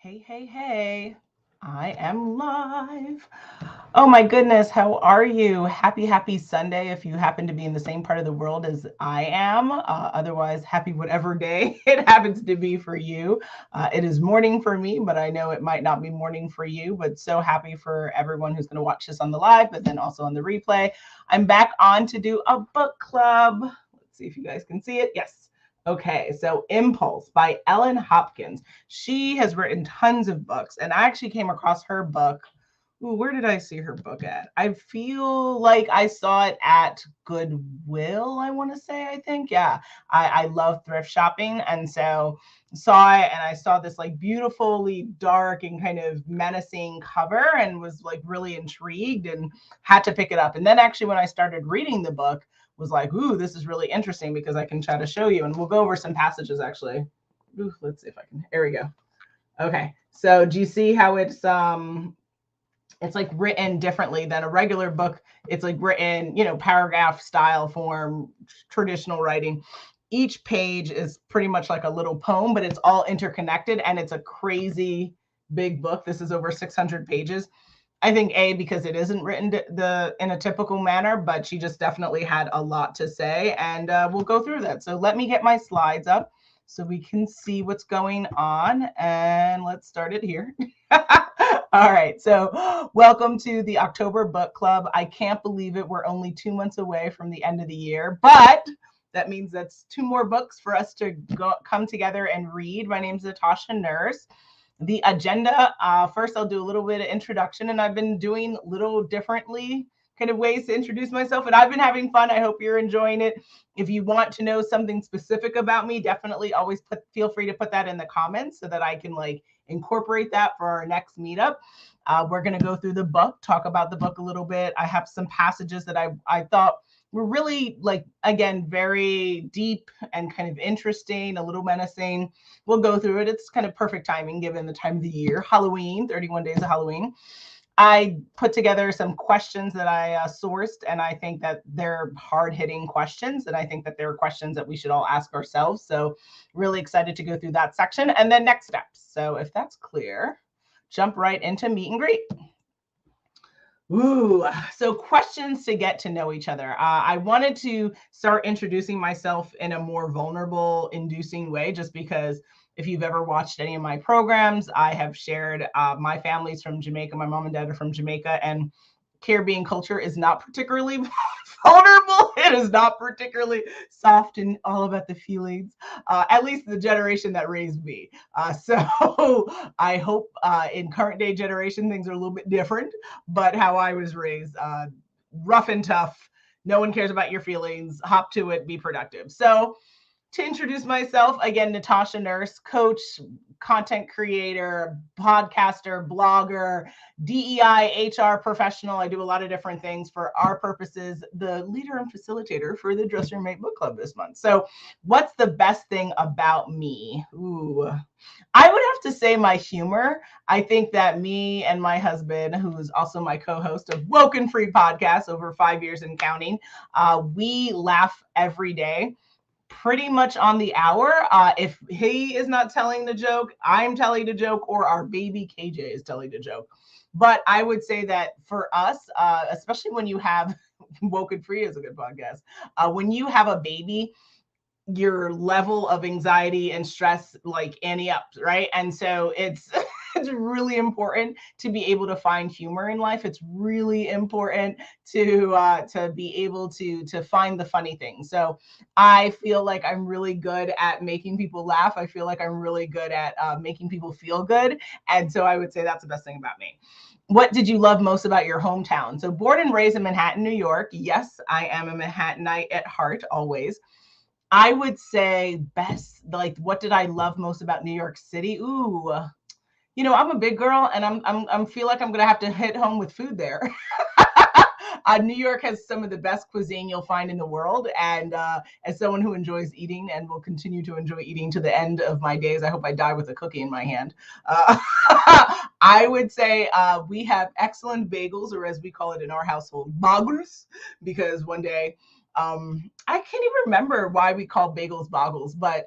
Hey, hey, hey. I am live. Oh my goodness, how are you? Happy Sunday if you happen to be in the same part of the world as I am. Otherwise, happy whatever day it happens to be for you. It is morning for me, but I know it might not be morning for you. But so happy for everyone who's going to watch this on the live, but then also on the replay. I'm back on to do a book club. Let's see if you guys can see it. Yes. Okay, so Impulse by Ellen Hopkins. She has written tons of books, and I actually came across her book. Ooh, where did I see her book at? I feel like I saw it at Goodwill, I want to say, I think. Yeah, I love thrift shopping, and so saw it, and I saw this like beautifully dark and kind of menacing cover and was like really intrigued and had to pick it up. And then actually when I started reading the book, was like, ooh, this is really interesting because I can try to show you, and we'll go over some passages actually. Ooh, let's see if I can. There we go. Okay. So do you see how it's like written differently than a regular book? It's like written, paragraph style form, traditional writing. Each page is pretty much like a little poem, but it's all interconnected and it's a crazy big book. This is over 600 pages. I think because it isn't written in a typical manner, but she just definitely had a lot to say, and we'll go through that. So let me get my slides up so we can see what's going on, and let's start it here. All right, so welcome to the October Book Club. I can't believe it. We're only 2 months away from the end of the year, but that means that's two more books for us to come together and read. My name is Natasha Nurse. The agenda, first I'll do a little bit of introduction, and I've been doing little differently kind of ways to introduce myself, and I've been having fun. I hope you're enjoying it. If you want to know something specific about me, definitely always feel free to put that in the comments so that I can like incorporate that for our next meetup. We're going to go through the book, talk about the book a little bit. I have some passages that I thought were really, like, again, very deep and kind of interesting, a little menacing. We'll go through it. It's kind of perfect timing given the time of the year. Halloween, 31 days of Halloween. I put together some questions that I sourced, and I think that they're hard-hitting questions, and I think that they're questions that we should all ask ourselves. So really excited to go through that section. And then next steps. So if that's clear, jump right into meet and greet. Ooh, so questions to get to know each other. I wanted to start introducing myself in a more vulnerable, inducing way, just because if you've ever watched any of my programs, I have shared my family's from Jamaica. My mom and dad are from Jamaica, and Caribbean culture is not particularly vulnerable. It is not particularly soft and all about the feelings, at least the generation that raised me. So I hope in current day generation, things are a little bit different, but how I was raised, rough and tough. No one cares about your feelings. Hop to it, be productive. So to introduce myself, again, Natasha Nurse, coach, content creator, podcaster, blogger, DEI, HR professional. I do a lot of different things for our purposes, the leader and facilitator for the Dress Your Mate Book Club this month. So what's the best thing about me? Ooh, I would have to say my humor. I think that me and my husband, who is also my co-host of Woken Free Podcast over 5 years and counting, we laugh every day, pretty much on the hour. If he is not telling the joke, I'm telling the joke, or our baby KJ is telling the joke. But I would say that for us, especially when you have Woken Free is a good podcast. When you have a baby, your level of anxiety and stress like ante up, right? And so it's it's really important to be able to find humor in life. It's really important to be able to find the funny things. So I feel like I'm really good at making people laugh. I feel like I'm really good at making people feel good. And so I would say that's the best thing about me. What did you love most about your hometown? So born and raised in Manhattan, New York. Yes, I am a Manhattanite at heart, always. I would say best, like, what did I love most about New York City? Ooh, I'm a big girl, and I'm feel like I'm gonna have to hit home with food there. New York has some of the best cuisine you'll find in the world, and as someone who enjoys eating and will continue to enjoy eating to the end of my days, I hope I die with a cookie in my hand. I would say we have excellent bagels, or as we call it in our household, bagels, because one day I can't even remember why we called bagels boggles, but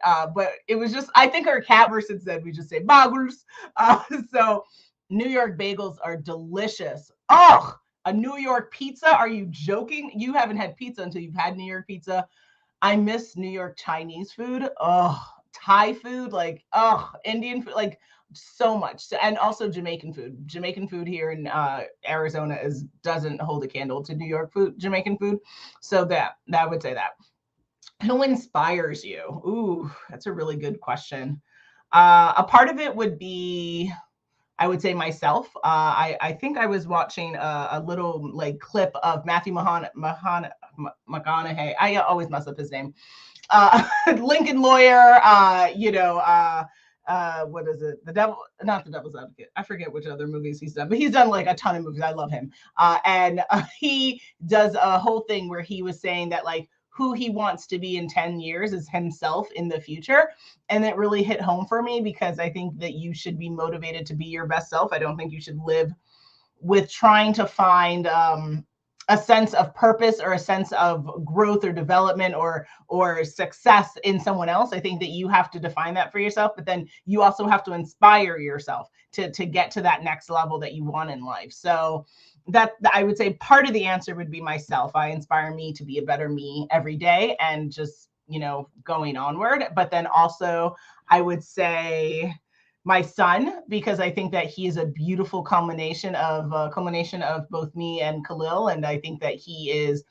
it was just, I think our cat version said we just say boggles. So New York bagels are delicious. Oh, a New York pizza? Are you joking? You haven't had pizza until you've had New York pizza. I miss New York Chinese food. Oh, Thai food, like, oh, Indian food, like so much. And also Jamaican food. Jamaican food here in Arizona doesn't hold a candle to New York food, Jamaican food. So that would say that. Who inspires you? Ooh, that's a really good question. A part of it would be, I would say myself. I think I was watching a little like clip of Matthew McConaughey. I always mess up his name. Lincoln Lawyer. What is it? The Devil, not the Devil's Advocate. I forget which other movies he's done, but he's done like a ton of movies. I love him. And he does a whole thing where he was saying that like who he wants to be in 10 years is himself in the future. And it really hit home for me because I think that you should be motivated to be your best self. I don't think you should live with trying to find a sense of purpose or a sense of growth or development or success in someone else. I think that you have to define that for yourself, but then you also have to inspire yourself to get to that next level that you want in life. So that, I would say part of the answer would be myself. I inspire me to be a better me every day and just, going onward. But then also I would say my son, because I think that he is a beautiful culmination of both me and Khalil. And I think that he is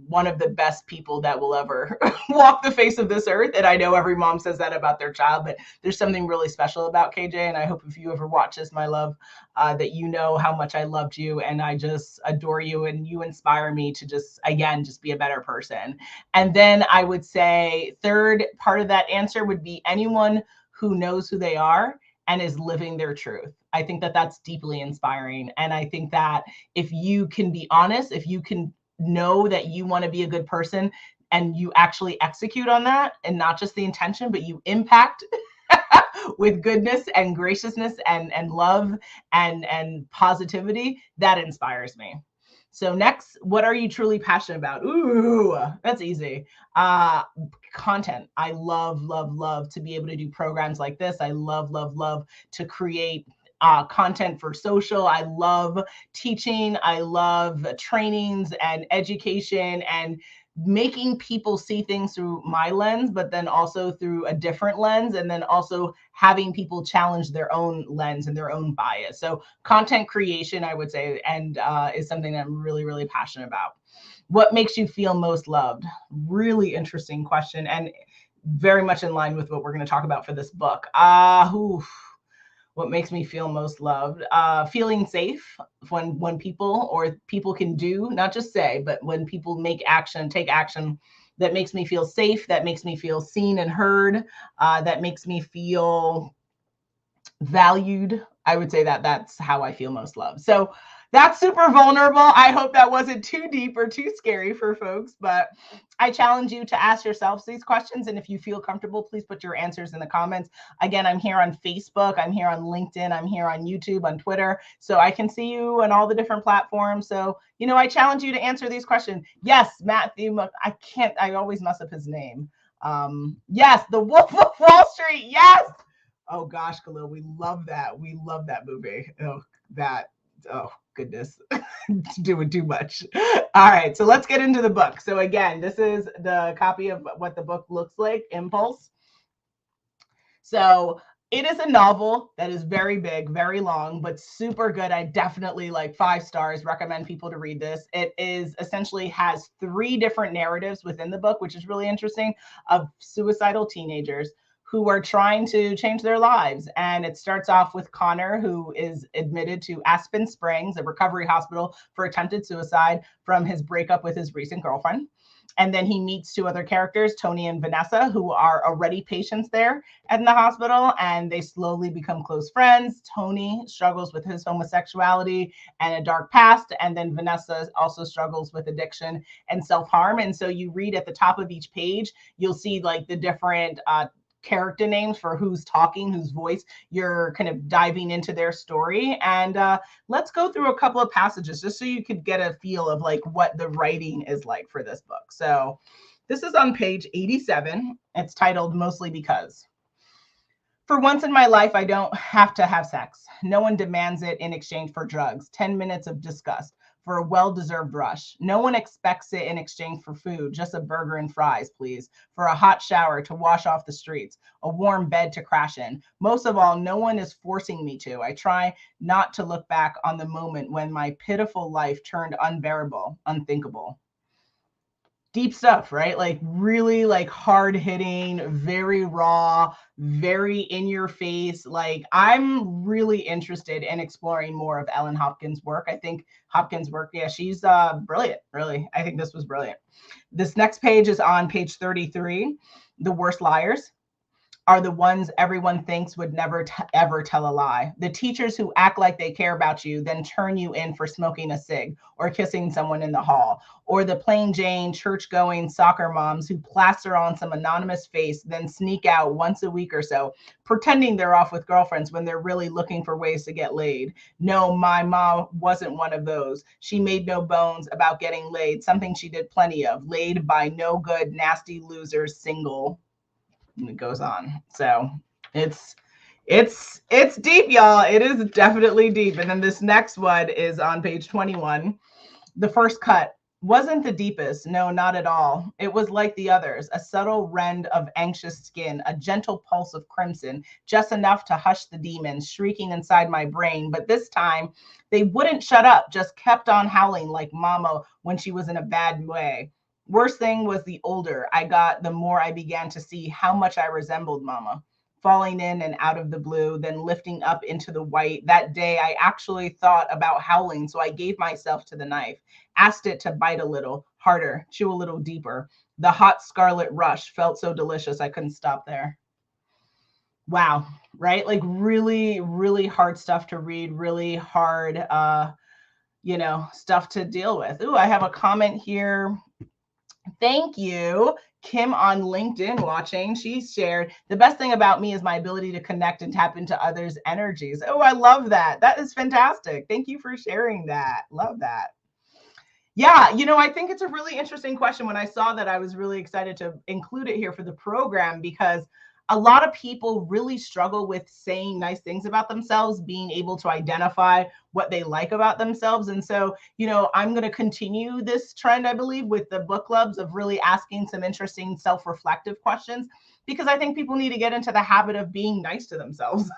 one of the best people that will ever walk the face of this earth. And I know every mom says that about their child, but there's something really special about KJ. And I hope if you ever watch this, my love, that you know how much I loved you and I just adore you and you inspire me to just, again, just be a better person. And then I would say third part of that answer would be anyone who knows who they are and is living their truth. I think that that's deeply inspiring. And I think that if you can be honest, if you can know that you want to be a good person and you actually execute on that and not just the intention, but you impact with goodness and graciousness and love and positivity, that inspires me. So next, what are you truly passionate about? Ooh, that's easy. Content. I love to be able to do programs like this. I love to create content for social. I love teaching. I love trainings and education and making people see things through my lens, but then also through a different lens, and then also having people challenge their own lens and their own bias. So content creation, I would say, and is something that I'm really passionate about. What makes you feel most loved? Really interesting question, and very much in line with what we're going to talk about for this book. What makes me feel most loved? Feeling safe when people can do, not just say, but when people take action, that makes me feel safe, that makes me feel seen and heard, that makes me feel valued. I would say that that's how I feel most loved. So that's super vulnerable. I hope that wasn't too deep or too scary for folks, but I challenge you to ask yourselves these questions. And if you feel comfortable, please put your answers in the comments. Again, I'm here on Facebook. I'm here on LinkedIn. I'm here on YouTube, on Twitter. So I can see you on all the different platforms. So, I challenge you to answer these questions. Yes, Matthew, I always mess up his name. Yes, The Wolf of Wall Street. Yes. Oh gosh, Khalil, we love that. We love that movie. Oh goodness, doing too much. All right, so let's get into the book. So again, this is the copy of what the book looks like, Impulse. So it is a novel that is very big, very long, but super good. I definitely 5 stars, recommend people to read this. It is essentially has 3 different narratives within the book, which is really interesting, of suicidal teenagers who are trying to change their lives. And it starts off with Connor, who is admitted to Aspen Springs, a recovery hospital, for attempted suicide from his breakup with his recent girlfriend. And then he meets 2 other characters, Tony and Vanessa, who are already patients there in the hospital, and they slowly become close friends. Tony struggles with his homosexuality and a dark past, and then Vanessa also struggles with addiction and self-harm. And so you read at the top of each page, you'll see the different character names for who's talking, whose voice you're kind of diving into their story. And let's go through a couple of passages just so you could get a feel of like what the writing is like for this book. So this is on page 87. It's titled Mostly Because. For once in my life, I don't have to have sex. No one demands it in exchange for drugs, 10 minutes of disgust, for a well-deserved rush. No one expects it in exchange for food, just a burger and fries, please, for a hot shower to wash off the streets, a warm bed to crash in. Most of all, no one is forcing me to. I try not to look back on the moment when my pitiful life turned unbearable, unthinkable. Deep stuff, right? Like really like hard hitting, very raw, very in your face. Like I'm really interested in exploring more of Ellen Hopkins' work. I think Hopkins' work, yeah, she's brilliant, really. I think this was brilliant. This next page is on page 33, The Worst Liars are the ones everyone thinks would never ever tell a lie. The teachers who act like they care about you, then turn you in for smoking a cig or kissing someone in the hall. Or the plain Jane church-going soccer moms who plaster on some anonymous face, then sneak out once a week or so, pretending they're off with girlfriends when they're really looking for ways to get laid. No, my mom wasn't one of those. She made no bones about getting laid, something she did plenty of, laid by no good, nasty losers, single. And it goes on. So it's deep, y'all. It is definitely deep. And then this next one is on page 21. The first cut wasn't the deepest. No, not at all. It was like the others, a subtle rend of anxious skin, a gentle pulse of crimson, just enough to hush the demons shrieking inside my brain. But this time they wouldn't shut up, just kept on howling like mama when she was in a bad way. Worst thing was the older I got, the more I began to see how much I resembled mama. Falling in and out of the blue, then lifting up into the white. That day, I actually thought about howling, so I gave myself to the knife, asked it to bite a little harder, chew a little deeper. The hot scarlet rush felt so delicious, I couldn't stop there. Wow, right? Like really, really hard stuff to read, really hard, stuff to deal with. Ooh, I have a comment here. Thank you. Kim on LinkedIn watching. She shared, the best thing about me is my ability to connect and tap into others' energies. Oh, I love that. That is fantastic. Thank you for sharing that. Love that. Yeah, I think it's a really interesting question. When I saw that, I was really excited to include it here for the program because a lot of people really struggle with saying nice things about themselves, being able to identify what they like about themselves. And so, I'm going to continue this trend, I believe, with the book clubs of really asking some interesting self-reflective questions, because I think people need to get into the habit of being nice to themselves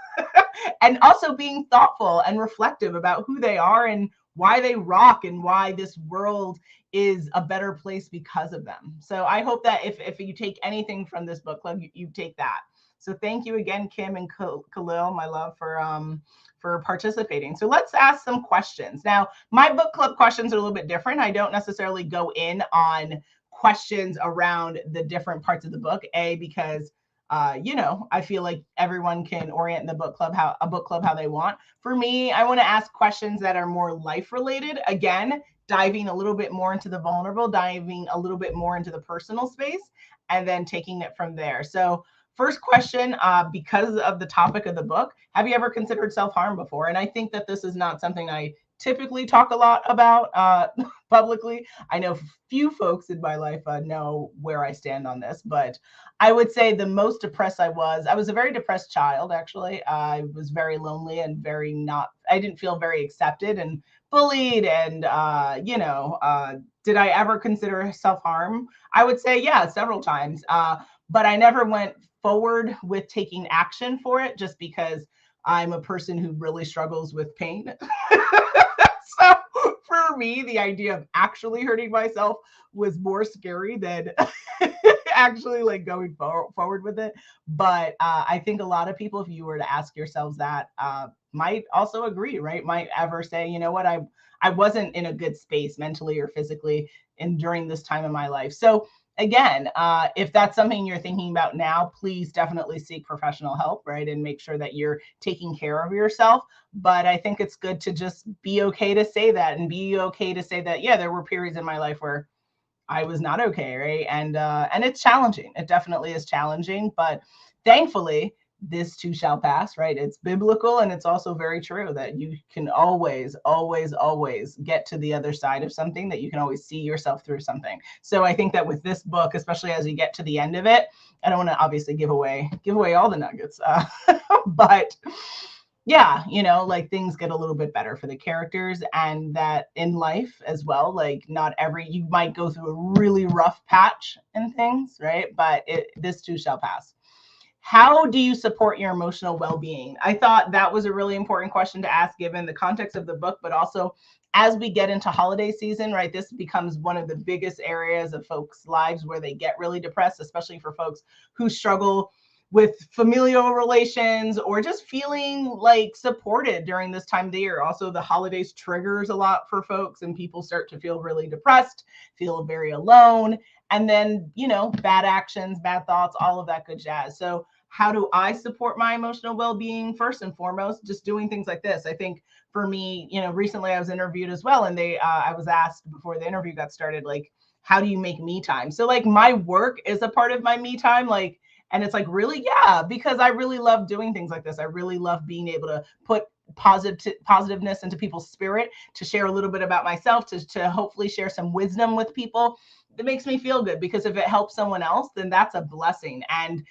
and also being thoughtful and reflective about who they are and why they rock and why this world is a better place because of them. So I hope that if you take anything from this book club, you take that. So thank you again, Kim and Khalil, my love, for participating. So let's ask some questions. Now, my book club questions are a little bit different. I don't necessarily go in on questions around the different parts of the book, because I feel like everyone can orient the book club how they want. For me, I want to ask questions that are more life related. Again, diving a little bit more into the vulnerable, diving a little bit more into the personal space, and then taking it from there. So first question, because of the topic of the book, have you ever considered self-harm before? And I think that this is not something I typically talk a lot about publicly. I know few folks in my life know where I stand on this, but I would say the most depressed I was a very depressed child, actually. I was very lonely and I didn't feel very accepted and bullied. And, did I ever consider self-harm? I would say, yeah, several times. But I never went forward with taking action for it, just because I'm a person who really struggles with pain. So for me, the idea of actually hurting myself was more scary than actually like going forward with it. But I think a lot of people, if you were to ask yourselves that, might also agree, right? Might ever say, you know what, I wasn't in a good space mentally or physically during this time of my life. So again, if that's something you're thinking about now, please definitely seek professional help, right? And make sure that you're taking care of yourself. But I think it's good to just be okay to say that, and be okay to say that, yeah, there were periods in my life where I was not okay, right? And it's challenging. It definitely is challenging, but thankfully, this too shall pass, right? It's biblical, and it's also very true that you can always, always, always get to the other side of something, that you can always see yourself through something. So I think that with this book, especially as you get to the end of it, I don't want to obviously give away all the nuggets, but yeah, like things get a little bit better for the characters, and that in life as well, like not every, you might go through a really rough patch and things, right? But this too shall pass. How do you support your emotional well-being? I thought that was a really important question to ask given the context of the book, but also as we get into holiday season, right? This becomes one of the biggest areas of folks' lives where they get really depressed, especially for folks who struggle with familial relations or just feeling like supported during this time of the year. Also, the holidays triggers a lot for folks, and people start to feel really depressed, feel very alone, and then, bad actions, bad thoughts, all of that good jazz. So how do I support my emotional well-being? First and foremost, just doing things like this. I think for me, recently I was interviewed as well, and I was asked before the interview got started, like, how do you make me time? So like my work is a part of my me time, like, and it's like, really? Yeah, because I really love doing things like this. I really love being able to put positiveness into people's spirit, to share a little bit about myself, to hopefully share some wisdom with people. It makes me feel good, because if it helps someone else, then that's a blessing. And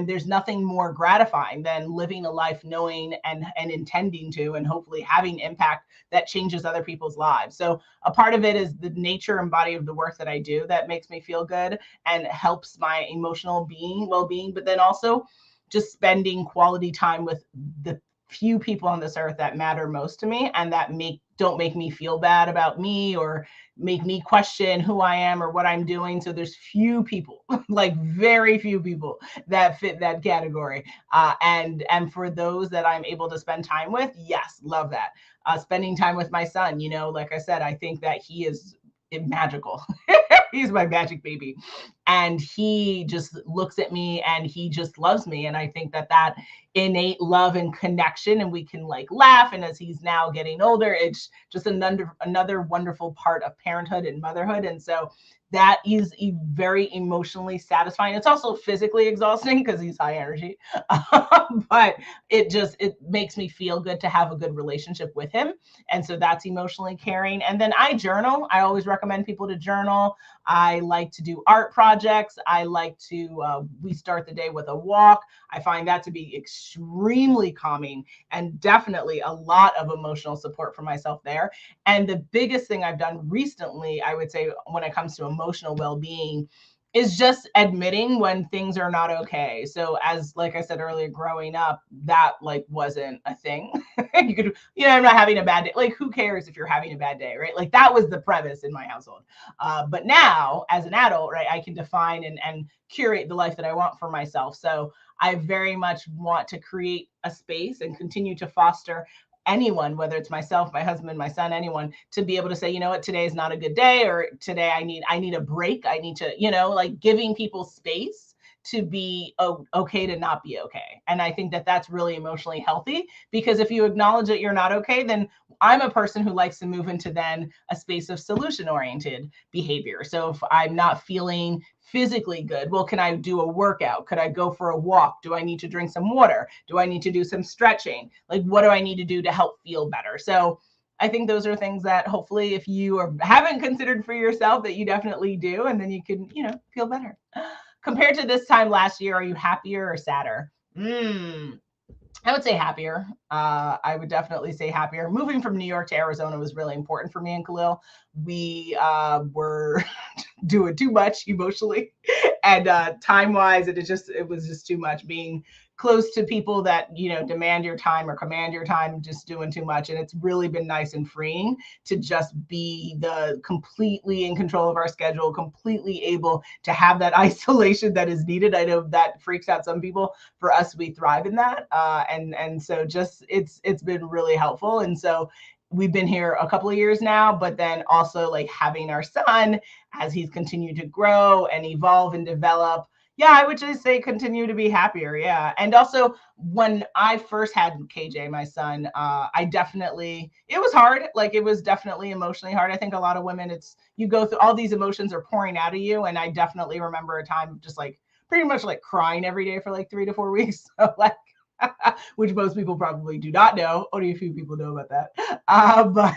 there's nothing more gratifying than living a life knowing and intending to, and hopefully having impact that changes other people's lives. So a part of it is the nature and body of the work that I do that makes me feel good and helps my emotional well-being, but then also just spending quality time with the few people on this earth that matter most to me, and that don't make me feel bad about me or make me question who I am or what I'm doing. So there's few people, like very few people, that fit that category. And for those that I'm able to spend time with, yes, love that. Spending time with my son, like I said, I think that he is magical. He's my magic baby, and he just looks at me and he just loves me. And I think that innate love and connection, and we can like laugh, and as he's now getting older, it's just another wonderful part of parenthood and motherhood. And so that is very emotionally satisfying. It's also physically exhausting because he's high energy, but it makes me feel good to have a good relationship with him. And so that's emotionally caring. And then I journal. I always recommend people to journal. I like to do art projects. I like to, we start the day with a walk. I find that to be extremely calming, and definitely a lot of emotional support for myself there. And the biggest thing I've done recently, I would say, when it comes to emotional well-being, is just admitting when things are not okay. So like I said earlier, growing up, that like wasn't a thing. I'm not having a bad day. Like, who cares if you're having a bad day, right? Like that was the premise in my household. But now as an adult, right, I can define and curate the life that I want for myself. So I very much want to create a space and continue to foster anyone, whether it's myself, my husband, my son, anyone, to be able to say, you know what, today is not a good day, or today I need a break. I need to, like giving people space to be okay to not be okay. And I think that that's really emotionally healthy, because if you acknowledge that you're not okay, then I'm a person who likes to move into then a space of solution oriented behavior. So if I'm not feeling physically good, well, can I do a workout? Could I go for a walk? Do I need to drink some water? Do I need to do some stretching? Like, what do I need to do to help feel better? So I think those are things that hopefully, if you haven't considered for yourself, that you definitely do, and then you can, feel better. Compared to this time last year, are you happier or sadder? I would say happier. I would definitely say happier. Moving from New York to Arizona was really important for me and Khalil. We were doing too much emotionally and time-wise, it was just too much. Being close to people that demand your time or command your time, just doing too much. And it's really been nice and freeing to just be completely in control of our schedule, completely able to have that isolation that is needed. I know that freaks out some people. For us, we thrive in that, and so just it's been really helpful. And so we've been here a couple of years now, but then also like having our son as he's continued to grow and evolve and develop. Yeah, I would just say continue to be happier. Yeah. And also when I first had KJ, my son, it was hard. Like, it was definitely emotionally hard. I think a lot of women, you go through all these emotions are pouring out of you. And I definitely remember a time of just like pretty much like crying every day for like 3 to 4 weeks. So like, which most people probably do not know. Only a few people know about that. But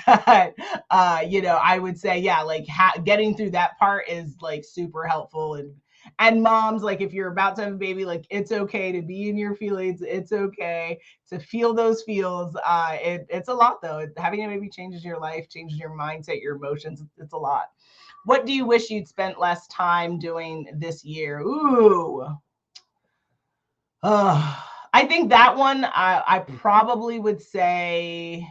I would say, yeah, like getting through that part is like super helpful. And moms, like if you're about to have a baby, like it's okay to be in your feelings. It's okay to feel those feels. It's a lot though. Having a baby changes your life, changes your mindset, your emotions. It's a lot. What do you wish you'd spent less time doing this year? Ooh. I think that one, I probably would say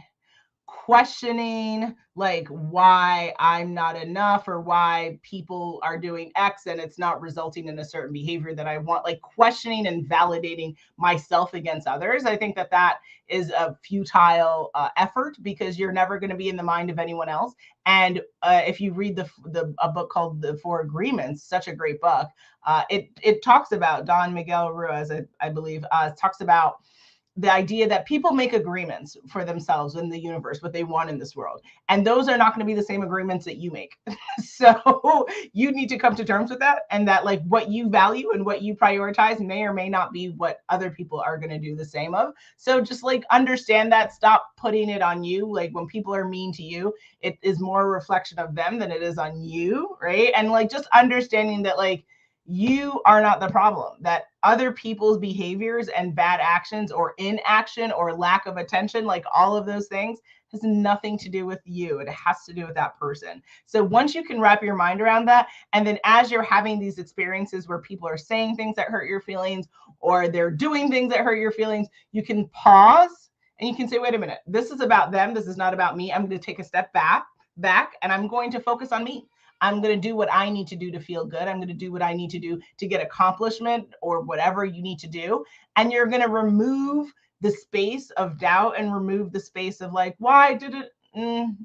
questioning like why I'm not enough or why people are doing X and it's not resulting in a certain behavior that I want, like questioning and validating myself against others. I think that is a futile effort because you're never going to be in the mind of anyone else. And if you read a book called The Four Agreements, such a great book, it talks about Don Miguel Ruiz, I believe, talks about the idea that people make agreements for themselves in the universe, what they want in this world. And those are not going to be the same agreements that you make. So you need to come to terms with that. And that like what you value and what you prioritize may or may not be what other people are going to do the same of. So just like understand that, stop putting it on you. Like when people are mean to you, it is more a reflection of them than it is on you. Right. And like just understanding that like, you are not the problem, that other people's behaviors and bad actions or inaction or lack of attention, like all of those things, has nothing to do with you. It has to do with that person. So once you can wrap your mind around that, and then as you're having these experiences where people are saying things that hurt your feelings or they're doing things that hurt your feelings, you can pause and you can say, wait a minute, this is about them. This is not about me. I'm going to take a step back, and I'm going to focus on me. I'm going to do what I need to do to feel good. I'm going to do what I need to do to get accomplishment or whatever you need to do. And you're going to remove the space of doubt and remove the space of like, why did it?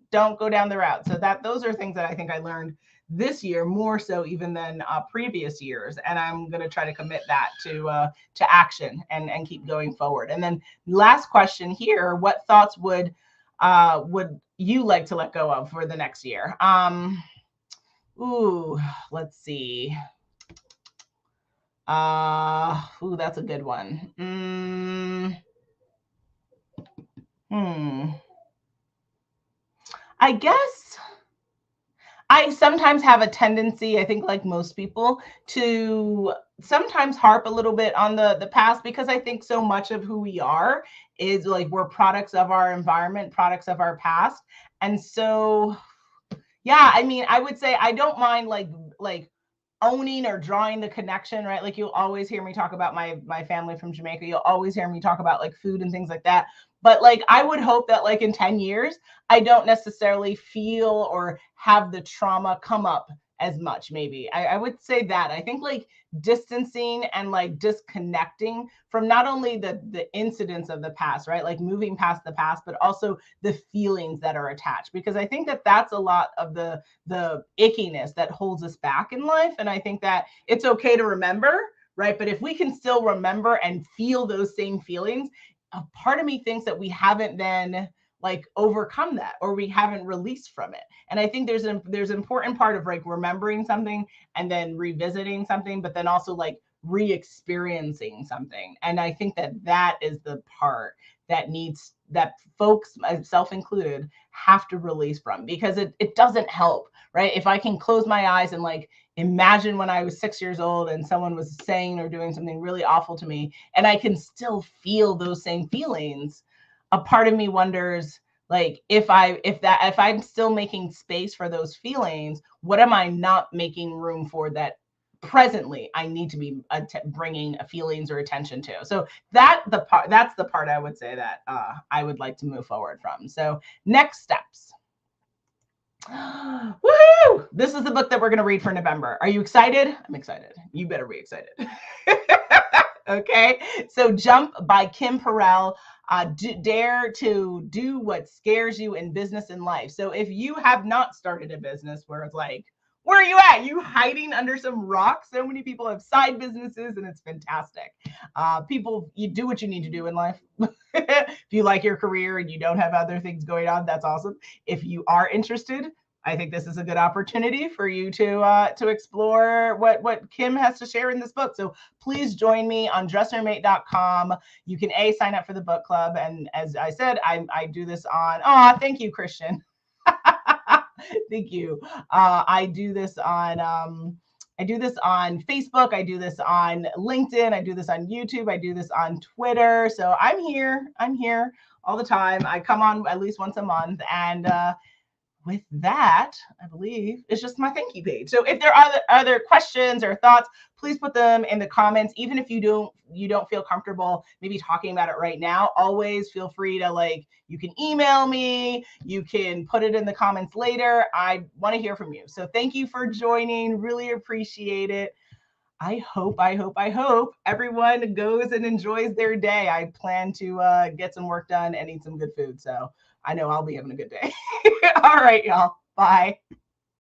Don't go down the route. So those are things that I think I learned this year more so even than previous years. And I'm going to try to commit that to action and keep going forward. And then last question here, what thoughts would you like to let go of for the next year? Ooh, let's see. That's a good one. I guess I sometimes have a tendency, I think like most people, to sometimes harp a little bit on the past because I think so much of who we are is like we're products of our environment, products of our past. And so yeah, I mean, I would say I don't mind like owning or drawing the connection, right? Like you'll always hear me talk about my family from Jamaica. You'll always hear me talk about like food and things like that. But like I would hope that like in 10 years, I don't necessarily feel or have the trauma come up as much, maybe. I would say that. I think like distancing and like disconnecting from not only the incidents of the past, right? Like moving past the past, but also the feelings that are attached. Because I think that that's a lot of the ickiness that holds us back in life. And I think that it's okay to remember, right? But if we can still remember and feel those same feelings, a part of me thinks that we haven't then like overcome that or we haven't released from it. And I think there's an important part of like remembering something and then revisiting something, but then also like re-experiencing something. And I think that is the part that folks, myself included, have to release from, because it doesn't help, right? If I can close my eyes and like imagine when I was 6 years old and someone was saying or doing something really awful to me, and I can still feel those same feelings, a part of me wonders, like if I'm still making space for those feelings, what am I not making room for that presently I need to be bringing feelings or attention to? So that's the part I would say that I would like to move forward from. So next steps. Woohoo! This is the book that we're going to read for November. Are you excited? I'm excited. You better be excited. Okay. So Jump by Kim Perrell. Dare to do what scares you in business and life. So if you have not started a business where it's like, where are you at? You hiding under some rock? So many people have side businesses and it's fantastic. You do what you need to do in life. If you like your career and you don't have other things going on, that's awesome. If you are interested, I think this is a good opportunity for you to explore what Kim has to share in this book. So please join me on dresshermate.com. You can sign up for the book club, and as I said, I do this on. Oh, thank you, Christian. Thank you. I do this on. I do this on Facebook. I do this on LinkedIn. I do this on YouTube. I do this on Twitter. So I'm here. I'm here all the time. I come on at least once a month, and with that, I believe it's just my thank you page. So if there are other questions or thoughts, please put them in the comments. Even if you don't feel comfortable maybe talking about it right now, always feel free to you can email me, you can put it in the comments later. I want to hear from you. So thank you for joining. Really appreciate it. I hope everyone goes and enjoys their day. I plan to get some work done and eat some good food. So I know I'll be having a good day. All right, y'all. Bye.